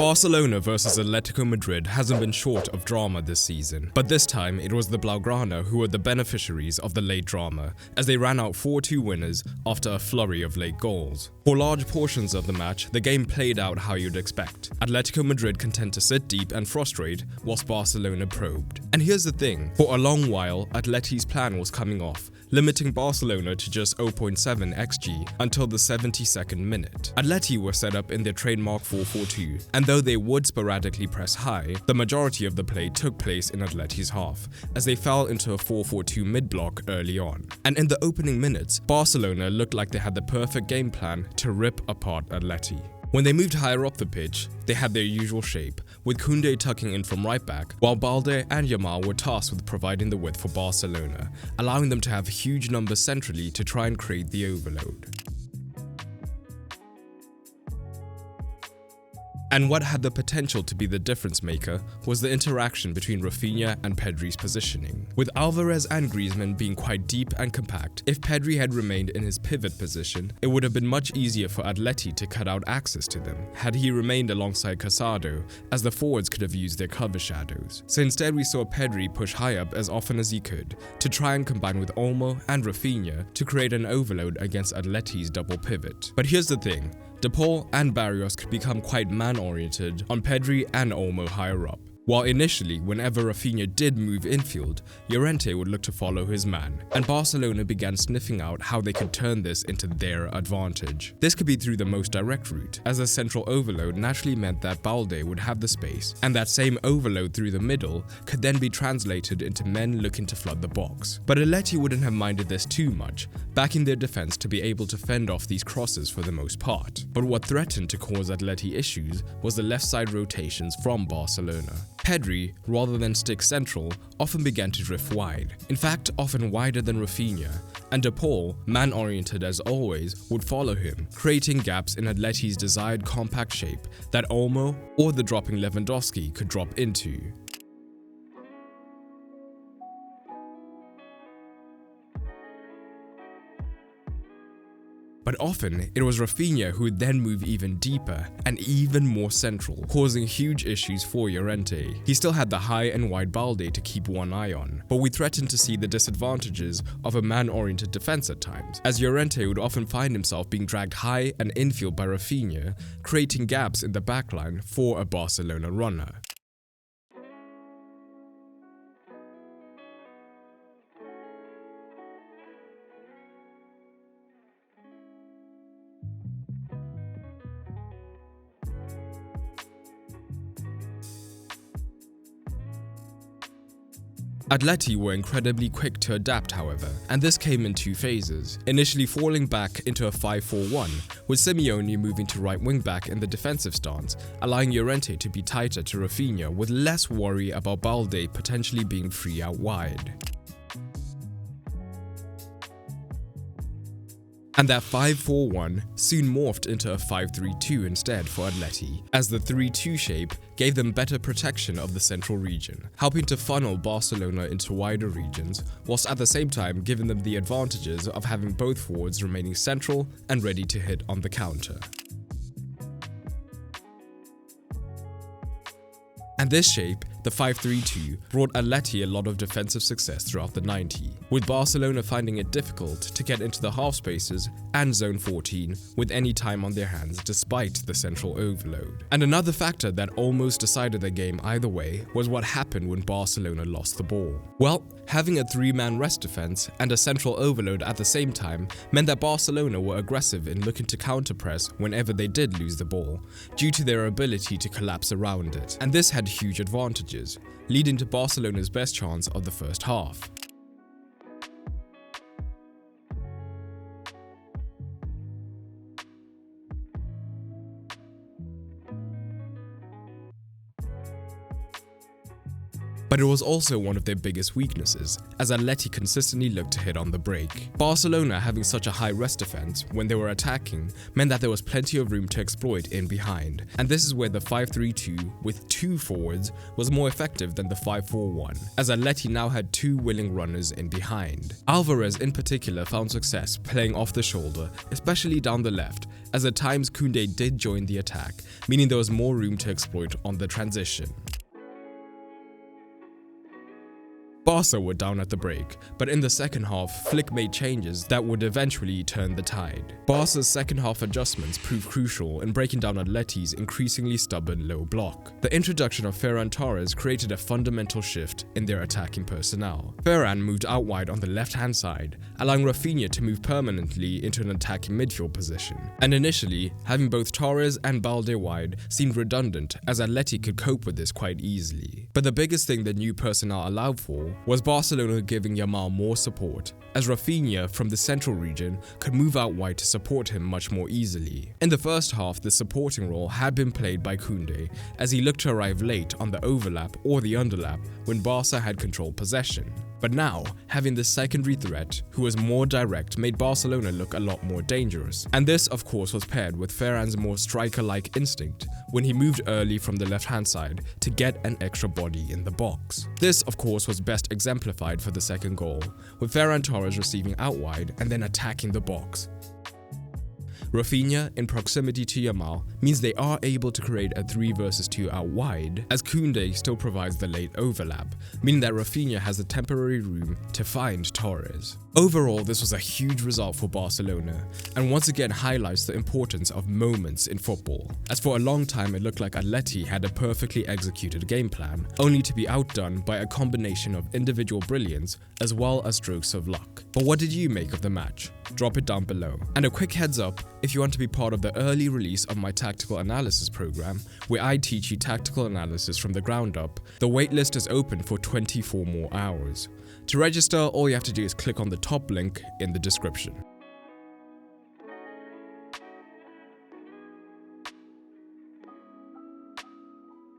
Barcelona versus Atletico Madrid hasn't been short of drama this season, but this time it was the Blaugrana who were the beneficiaries of the late drama, as they ran out 4-2 winners after a flurry of late goals. For large portions of the match, the game played out how you'd expect. Atletico Madrid content to sit deep and frustrate, whilst Barcelona probed. And here's the thing, for a long while, Atleti's plan was coming off, limiting Barcelona to just 0.7 xg until the 72nd minute. Atleti were set up in their trademark 4-4-2, and though they would sporadically press high, the majority of the play took place in Atleti's half, as they fell into a 4-4-2 mid-block early on. And in the opening minutes, Barcelona looked like they had the perfect game plan to rip apart Atleti. When they moved higher up the pitch, they had their usual shape, with Koundé tucking in from right back, while Balde and Yamal were tasked with providing the width for Barcelona, allowing them to have huge numbers centrally to try and create the overload. And what had the potential to be the difference maker was the interaction between Rafinha and Pedri's positioning. With Alvarez and Griezmann being quite deep and compact, if Pedri had remained in his pivot position, it would have been much easier for Atleti to cut out access to them, had he remained alongside Casado, as the forwards could have used their cover shadows. So instead we saw Pedri push high up as often as he could, to try and combine with Olmo and Rafinha to create an overload against Atleti's double pivot. But here's the thing, De Paul and Barrios could become quite man-oriented on Pedri and Olmo higher up. While initially, whenever Rafinha did move infield, Llorente would look to follow his man, and Barcelona began sniffing out how they could turn this into their advantage. This could be through the most direct route, as a central overload naturally meant that Balde would have the space, and that same overload through the middle could then be translated into men looking to flood the box. But Atleti wouldn't have minded this too much, backing their defense to be able to fend off these crosses for the most part. But what threatened to cause Atleti issues was the left side rotations from Barcelona. Pedri, rather than stick central, often began to drift wide, in fact often wider than Rafinha, and De Paul, man-oriented as always, would follow him, creating gaps in Atleti's desired compact shape that Olmo or the dropping Lewandowski could drop into. But often, it was Rafinha who would then move even deeper and even more central, causing huge issues for Llorente. He still had the high and wide Balde to keep one eye on, but we threatened to see the disadvantages of a man-oriented defense at times, as Llorente would often find himself being dragged high and infield by Rafinha, creating gaps in the backline for a Barcelona runner. Atleti were incredibly quick to adapt, however, and this came in two phases, initially falling back into a 5-4-1, with Simeone moving to right wing back in the defensive stance, allowing Llorente to be tighter to Rafinha with less worry about Balde potentially being free out wide. And that 5-4-1 soon morphed into a 5-3-2 instead for Atleti, as the 3-2 shape gave them better protection of the central region, helping to funnel Barcelona into wider regions, whilst at the same time giving them the advantages of having both forwards remaining central and ready to hit on the counter. And this shape, the 5-3-2, brought Atleti a lot of defensive success throughout the 90, with Barcelona finding it difficult to get into the half spaces and zone 14 with any time on their hands despite the central overload. And another factor that almost decided the game either way was what happened when Barcelona lost the ball. Well, having a three-man rest defense and a central overload at the same time meant that Barcelona were aggressive in looking to counter-press whenever they did lose the ball, due to their ability to collapse around it. And this had huge advantages, leading to Barcelona's best chance of the first half. but it was also one of their biggest weaknesses, as Atleti consistently looked to hit on the break. Barcelona having such a high rest defense when they were attacking meant that there was plenty of room to exploit in behind, and this is where the 5-3-2 with 2 forwards was more effective than the 5-4-1, as Atleti now had 2 willing runners in behind. Alvarez in particular found success playing off the shoulder, especially down the left, as at times Koundé did join the attack, meaning there was more room to exploit on the transition. Barca were down at the break, but in the second half, Flick made changes that would eventually turn the tide. Barca's second half adjustments proved crucial in breaking down Atleti's increasingly stubborn low block. The introduction of Ferran Torres created a fundamental shift in their attacking personnel. Ferran moved out wide on the left-hand side, allowing Rafinha to move permanently into an attacking midfield position. And initially, having both Torres and Balde wide seemed redundant, as Atleti could cope with this quite easily. But the biggest thing the new personnel allowed for was Barcelona giving Yamal more support, as Rafinha from the central region could move out wide to support him much more easily. In the first half, the supporting role had been played by Koundé, as he looked to arrive late on the overlap or the underlap when Barca had controlled possession. But now, having the secondary threat, who was more direct, made Barcelona look a lot more dangerous. And this, of course, was paired with Ferran's more striker-like instinct when he moved early from the left-hand side to get an extra body in the box. This, of course, was best exemplified for the second goal, with Ferran Torres receiving out wide and then attacking the box. Rafinha, in proximity to Yamal, means they are able to create a 3 versus 2 out wide, as Koundé still provides the late overlap, meaning that Rafinha has the temporary room to find Torres. Overall, this was a huge result for Barcelona, and once again highlights the importance of moments in football, as for a long time it looked like Atleti had a perfectly executed game plan, only to be outdone by a combination of individual brilliance as well as strokes of luck. But what did you make of the match? Drop it down below. And a quick heads up, if you want to be part of the early release of my tactical analysis program, where I teach you tactical analysis from the ground up, the waitlist is open for 24 more hours. To register, all you have to do is click on the top link in the description.